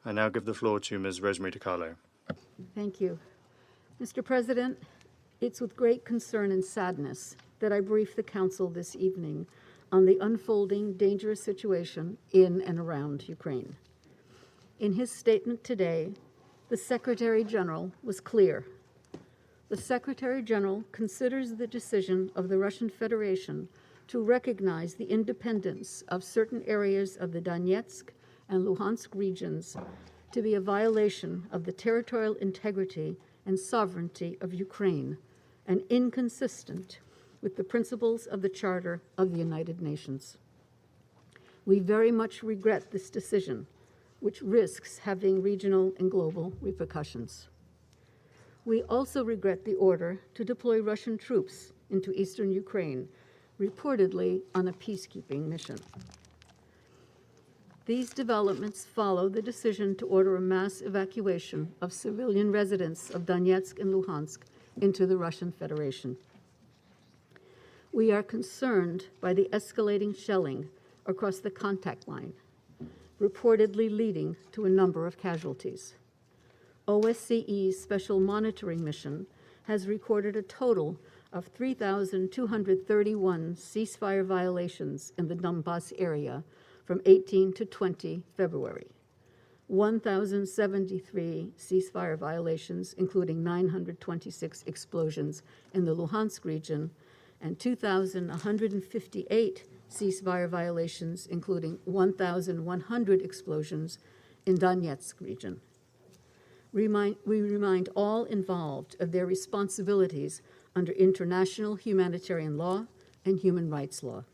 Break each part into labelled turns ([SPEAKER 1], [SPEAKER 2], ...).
[SPEAKER 1] I now give the floor to Ms. Rosemary A DiCarlo.
[SPEAKER 2] Thank you. Mr. President, it's with great concern and sadness that I brief the Council this evening on the unfolding dangerous situation in and around Ukraine. In his statement today, the Secretary General was clear. The Secretary General considers the decision of the Russian Federation to recognize the independence of certain areas of the Donetsk and Luhansk regions to be a violation of the territorial integrity and sovereignty of Ukraine and inconsistent with the principles of the Charter of the United Nations. We very much regret this decision, which risks having regional and global repercussions. We also regret the order to deploy Russian troops into eastern Ukraine, reportedly on a peacekeeping mission. These developments follow the decision to order a mass evacuation of civilian residents of Donetsk and Luhansk into the Russian Federation. We are concerned by the escalating shelling across the contact line, reportedly leading to a number of casualties. OSCE's Special Monitoring Mission has recorded a total of 3,231 ceasefire violations in the Donbas area from 18 to 20 February, 1,073 ceasefire violations, including 926 explosions in the Luhansk region, and 2,158 ceasefire violations, including 1,100 explosions in Donetsk region. We remind all involved of their responsibilities under international humanitarian law and human rights law.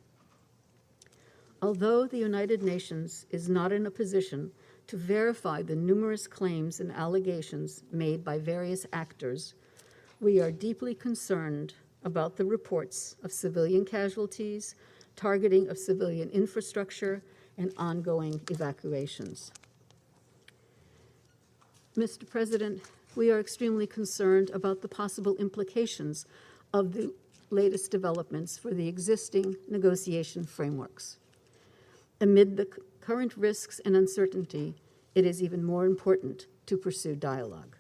[SPEAKER 2] Although the United Nations is not in a position to verify the numerous claims and allegations made by various actors, we are deeply concerned about the reports of civilian casualties, targeting of civilian infrastructure, and ongoing evacuations. Mr. President, we are extremely concerned about the possible implications of the latest developments for the existing negotiation frameworks. Amid the current risks and uncertainty, it is even more important to pursue dialogue.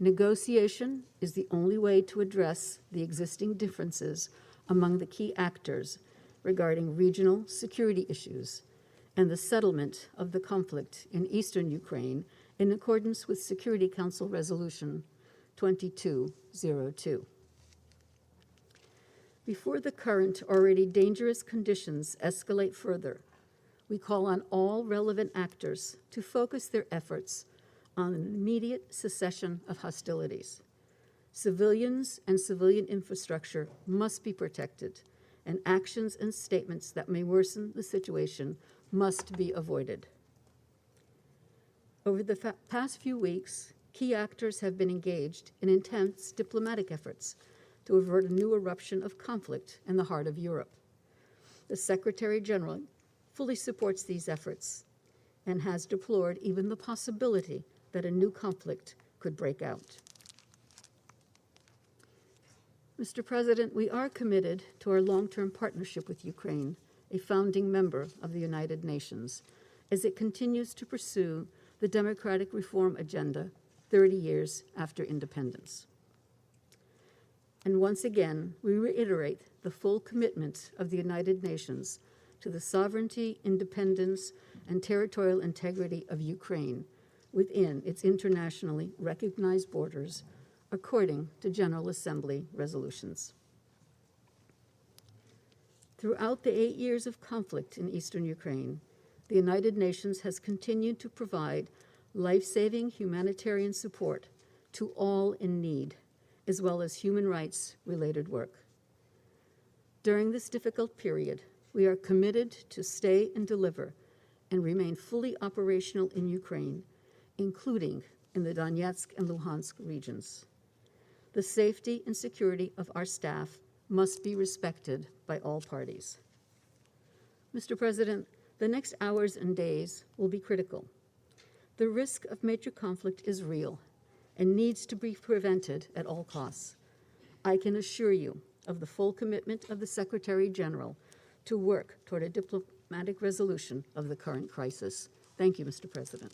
[SPEAKER 2] Negotiation is the only way to address the existing differences among the key actors regarding regional security issues and the settlement of the conflict in eastern Ukraine in accordance with Security Council Resolution 2202. Before the current already dangerous conditions escalate further, we call on all relevant actors to focus their efforts on an immediate cessation of hostilities. Civilians and civilian infrastructure must be protected, and actions and statements that may worsen the situation must be avoided. Over the past few weeks, key actors have been engaged in intense diplomatic efforts to avert a new eruption of conflict in the heart of Europe. The Secretary General fully supports these efforts and has deplored even the possibility that a new conflict could break out. Mr. President, we are committed to our long-term partnership with Ukraine, a founding member of the United Nations, as it continues to pursue the democratic reform agenda 30 years after independence. And once again, we reiterate the full commitment of the United Nations to the sovereignty, independence, and territorial integrity of Ukraine within its internationally recognized borders, according to General Assembly resolutions. Throughout the 8 years of conflict in eastern Ukraine, the United Nations has continued to provide life-saving humanitarian support to all in need, as well as human rights-related work. During this difficult period, we are committed to stay and deliver and remain fully operational in Ukraine, including in the Donetsk and Luhansk regions. The safety and security of our staff must be respected by all parties. Mr. President, the next hours and days will be critical. The risk of major conflict is real and needs to be prevented at all costs. I can assure you of the full commitment of the Secretary General to work toward a diplomatic resolution of the current crisis. Thank you, Mr. President.